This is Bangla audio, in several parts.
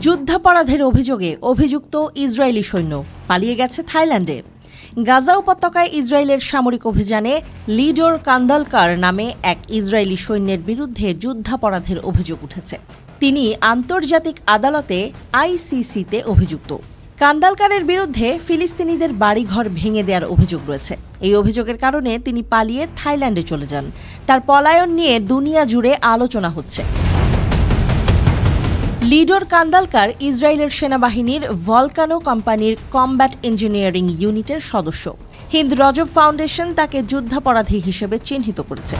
যুদ্ধাপরাধের অভিযোগে অভিযুক্ত ইসরায়েলি সৈন্য পালিয়ে গেছে থাইল্যান্ডে। গাজা উপত্যকায় ইসরায়েলের সামরিক অভিযানে লিডর কান্দালকার নামে এক ইসরায়েলি সৈন্যের বিরুদ্ধে যুদ্ধাপরাধের অভিযোগ উঠেছে। তিনি আন্তর্জাতিক আদালতে আইসিসিতে অভিযুক্ত। কান্দালকারের বিরুদ্ধে ফিলিস্তিনিদের বাড়িঘর ভেঙে দেওয়ার অভিযোগ রয়েছে। এই অভিযোগের কারণে তিনি পালিয়ে থাইল্যান্ডে চলে যান। তার পলায়ন নিয়ে দুনিয়া জুড়ে আলোচনা হচ্ছে। লিডর কান্দালকার ইসরায়েলের সেনাবাহিনীর ভলকানো কোম্পানির কমব্যাট ইঞ্জিনিয়ারিং ইউনিটের সদস্য। হিন্দ রজব ফাউন্ডেশন তাকে যুদ্ধাপরাধী হিসেবে চিহ্নিত করেছে।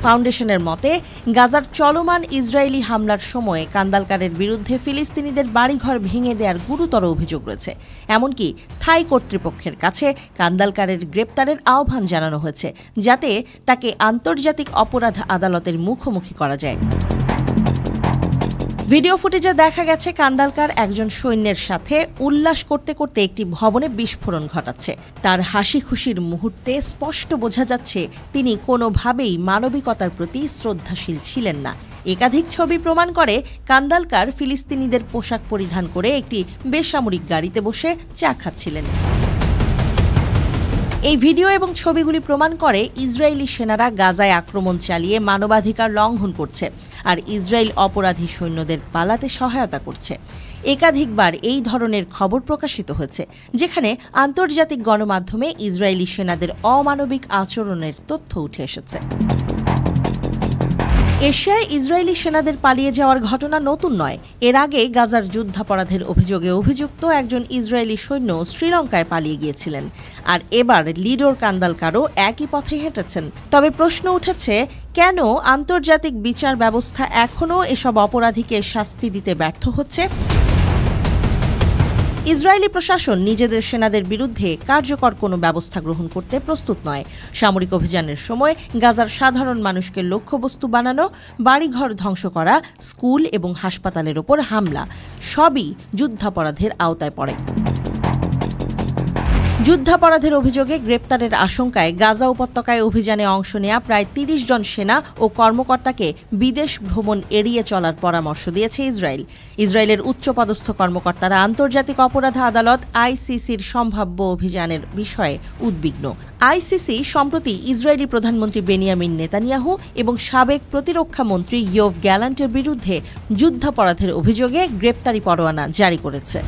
ফাউন্ডেশনের মতে, গাজার চলমান ইসরায়েলি হামলার সময় কান্দালকারের বিরুদ্ধে ফিলিস্তিনিদের বাড়িঘর ভেঙে দেওয়ার গুরুতর অভিযোগ রয়েছে। এমনকি থাই কর্তৃপক্ষের কাছে কান্দালকারের গ্রেপ্তারের আহ্বান জানানো হয়েছে, যাতে তাকে আন্তর্জাতিক অপরাধ আদালতের মুখোমুখি করা যায়। ভিডিও ফুটেজে দেখা গেছে কান্দালকার একজন সৈন্যের সাথে উল্লাস করতে করতে একটি ভবনে বিস্ফোরণ ঘটাচ্ছে। তার হাসি খুশির মুহূর্তে স্পষ্ট বোঝা যাচ্ছে তিনি কোনোভাবেই মানবিকতার প্রতি শ্রদ্ধাশীল ছিলেন না। একাধিক ছবি প্রমাণ করে কান্দালকার ফিলিস্তিনিদের পোশাক পরিধান করে একটি বেসামরিক গাড়িতে বসে চা খাচ্ছিলেন। এই ভিডিও এবং ছবিগুলি প্রমাণ করে ইসরায়েলি সেনারা গাজায় আক্রমণ চালিয়ে মানবাধিকার লঙ্ঘন করছে আর ইসরায়েল অপরাধী সৈন্যদের পালাতে সহায়তা করছে। একাধিকবার এই ধরনের খবর প্রকাশিত হয়েছে, যেখানে আন্তর্জাতিক গণমাধ্যমে ইসরায়েলি সেনাদের অমানবিক আচরণের তথ্য উঠে এসেছে। এশিয়ায় ইসরায়েলি সেনাদের পালিয়ে যাওয়ার ঘটনা নতুন নয়। এর আগে গাজার যুদ্ধাপরাধের অভিযোগে অভিযুক্ত একজন ইসরায়েলি সৈন্য শ্রীলঙ্কায় পালিয়ে গিয়েছিলেন। আর এবার লিডর কান্দালকারও একই পথে হেঁটেছেন। তবে প্রশ্ন উঠেছে, কেন আন্তর্জাতিক বিচার ব্যবস্থা এখনও এসব অপরাধীকে শাস্তি দিতে ব্যর্থ হচ্ছে? ইসরায়েলি প্রশাসন নিজেদের সেনাদের বিরুদ্ধে কার্যকর কোনো ব্যবস্থা গ্রহণ করতে প্রস্তুত নয়। সামরিক অভিযানের সময় গাজার সাধারণ মানুষকে লক্ষ্যবস্তু বানানো, বাড়িঘর ধ্বংস করা, স্কুল এবং হাসপাতালের ওপর হামলা সবই যুদ্ধাপরাধের আওতায় পড়ে। যুদ্ধাপরাধের অভিযোগে গ্রেপ্তারের আশঙ্কায় গাজা উপত্যকায় অভিযানে অংশ নেওয়া প্রায় ৩০ জন সেনা ও কর্মকর্তাকে বিদেশ ভ্রমণ এড়িয়ে চলার পরামর্শ দিয়েছে ইসরায়েল। ইসরায়েলের উচ্চপদস্থ কর্মকর্তারা আন্তর্জাতিক অপরাধ আদালত আইসিসির সম্ভাব্য অভিযানের বিষয়ে উদ্বিগ্ন। আইসিসি সম্প্রতি ইসরায়েলি প্রধানমন্ত্রী বেনিয়ামিন নেতানিয়াহু এবং সাবেক প্রতিরক্ষা মন্ত্রী ইয়োভ গ্যালান্টের বিরুদ্ধে যুদ্ধাপরাধের অভিযোগে গ্রেপ্তারি পরোয়ানা জারি করেছে।